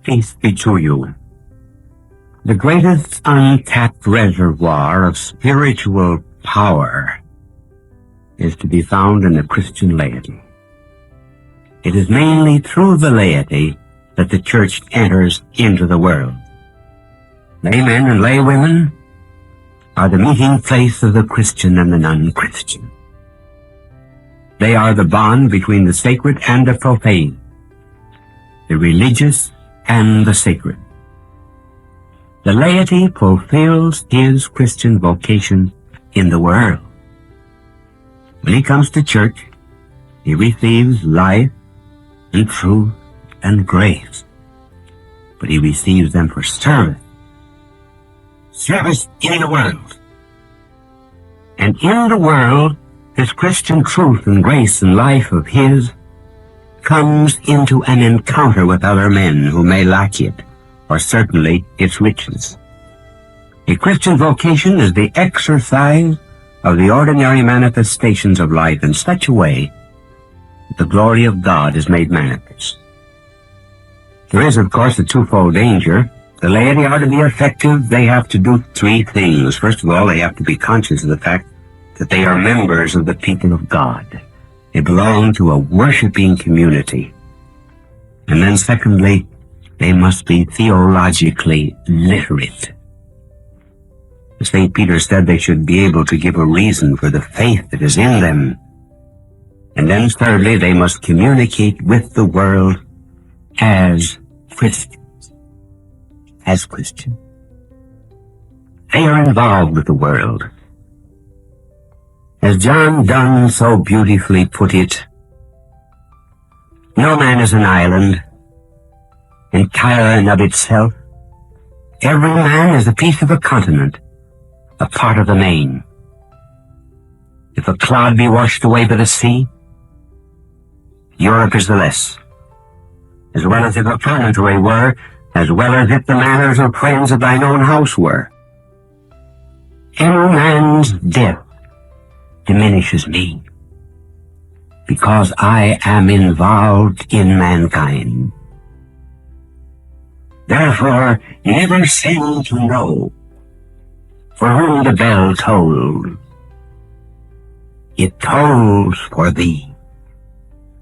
Peace be to you. The greatest untapped reservoir of spiritual power is to be found in the Christian laity. It is mainly through the laity that the church enters into the world. Laymen and laywomen are the meeting place of the Christian and the non-Christian. They are the bond between the sacred and the profane, the religious and the sacred. The laity fulfills his Christian vocation in the world. When he comes to church, he receives life and truth and grace, but he receives them for service. Service in the world. And in the world, this Christian truth and grace and life of his comes into an encounter with other men who may lack it, or certainly its richness. A Christian vocation is the exercise of the ordinary manifestations of life in such a way that the glory of God is made manifest. There is, of course, a twofold danger. The laity are to be effective. They have to do three things. First of all, they have to be conscious of the fact that they are members of the people of God. They belong to a worshiping community. And then secondly, they must be theologically literate. St. Peter said they should be able to give a reason for the faith that is in them. And then thirdly, they must communicate with the world as Christians. As Christians. They are involved with the world. As John Donne so beautifully put it, no man is an island, entire and of itself. Every man is a piece of a continent, a part of the main. If a cloud be washed away by the sea, Europe is the less, as well as if a promontory were, as well as if the manners or friends of thine own house were. Every man's death diminishes me, because I am involved in mankind. Therefore, never send to know for whom the bell tolls. It tolls for thee.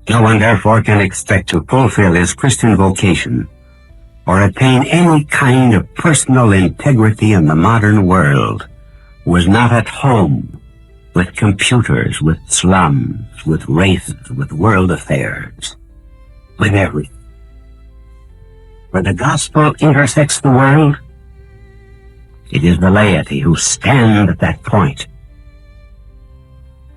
No one therefore can expect to fulfill his Christian vocation or attain any kind of personal integrity in the modern world who is not at home with computers, with slums, with races, with world affairs, with everything. Where the gospel intersects the world, it is the laity who stand at that point.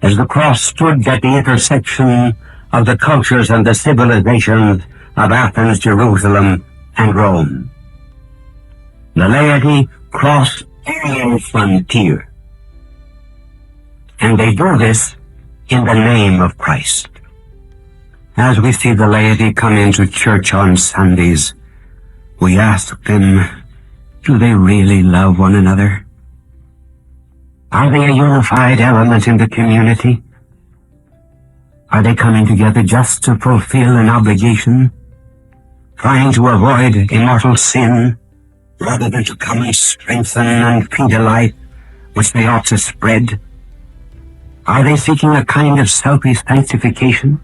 As the cross stood at the intersection of the cultures and the civilizations of Athens, Jerusalem, and Rome, the laity crossed alien frontier. And they do this in the name of Christ. As we see the laity come into church on Sundays, we ask them, do they really love one another? Are they a unified element in the community? Are they coming together just to fulfill an obligation, trying to avoid immortal sin, rather than to come and strengthen and feed a life which they ought to spread? Are they seeking a kind of selfish sanctification,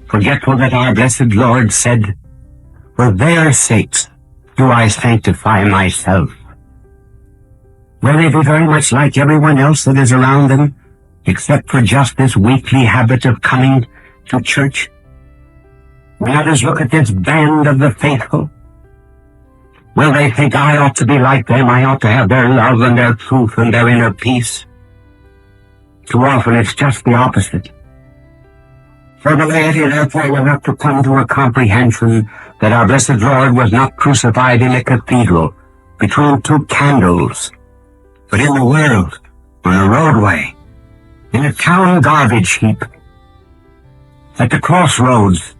forgetful that our blessed Lord said, for their sakes do I sanctify myself? Will they be very much like everyone else that is around them, except for just this weekly habit of coming to church? When others look at this band of the faithful, will they think I ought to be like them, I ought to have their love and their truth and their inner peace? Too often it's just the opposite. For the laity, therefore, will have to come to a comprehension that our blessed Lord was not crucified in a cathedral, between two candles, but in the world, on a roadway, in a town garbage heap, at the crossroads,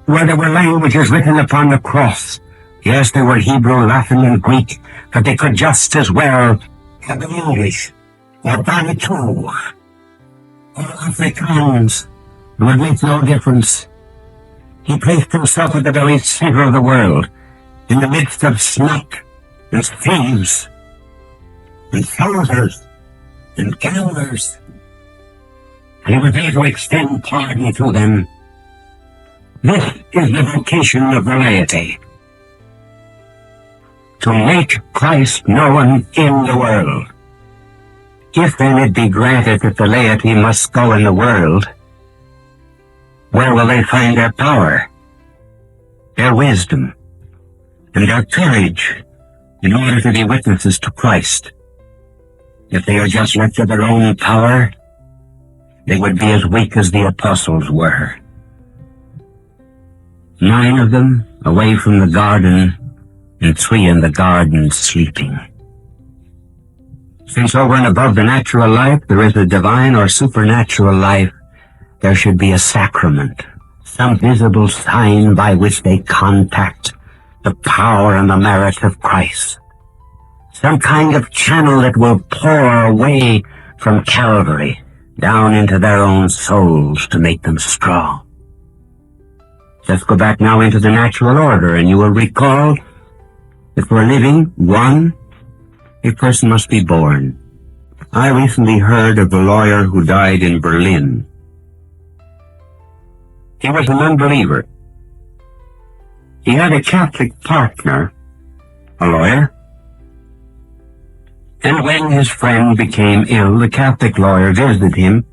where there were languages written upon the cross. Yes, there were Hebrew, Latin, and Greek, but they could just as well have been English, or Bantu, or Afrikaans. It would make no difference. He placed himself at the very center of the world, in the midst of smut and thieves and soldiers and gamblers. And he was there to extend pardon to them. This is the vocation of the laity, to make Christ known in the world. If then it be granted that the laity must go in the world, where will they find their power, their wisdom, and their courage in order to be witnesses to Christ? If they are just left to their own power, they would be as weak as the apostles were. 9 of them away from the garden, and 3 in the garden sleeping. Since over and above the natural life there is a divine or supernatural life, there should be a sacrament, some visible sign by which they contact the power and the merit of Christ. Some kind of channel that will pour away from Calvary down into their own souls to make them strong. Let's go back now into the natural order, and you will recall that for a living, a person must be born. I recently heard of the lawyer who died in Berlin. He was an unbeliever. He had a Catholic partner, a lawyer, and when his friend became ill, the Catholic lawyer visited him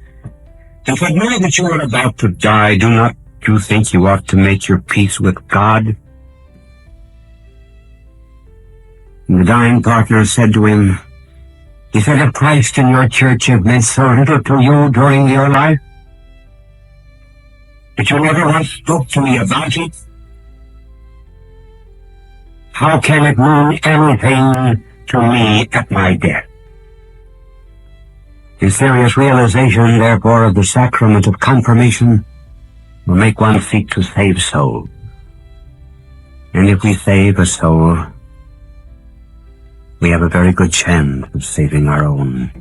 and said, "Now that you are about to die, do not you think you ought to make your peace with God?" And the dying partner said to him, he said, "If Christ and your church have meant so little to you during your life, that you never once spoke to me about it, how can it mean anything to me at my death?" The serious realization, therefore, of the sacrament of confirmation will make one seek to save souls. And if we save a soul, we have a very good chance of saving our own.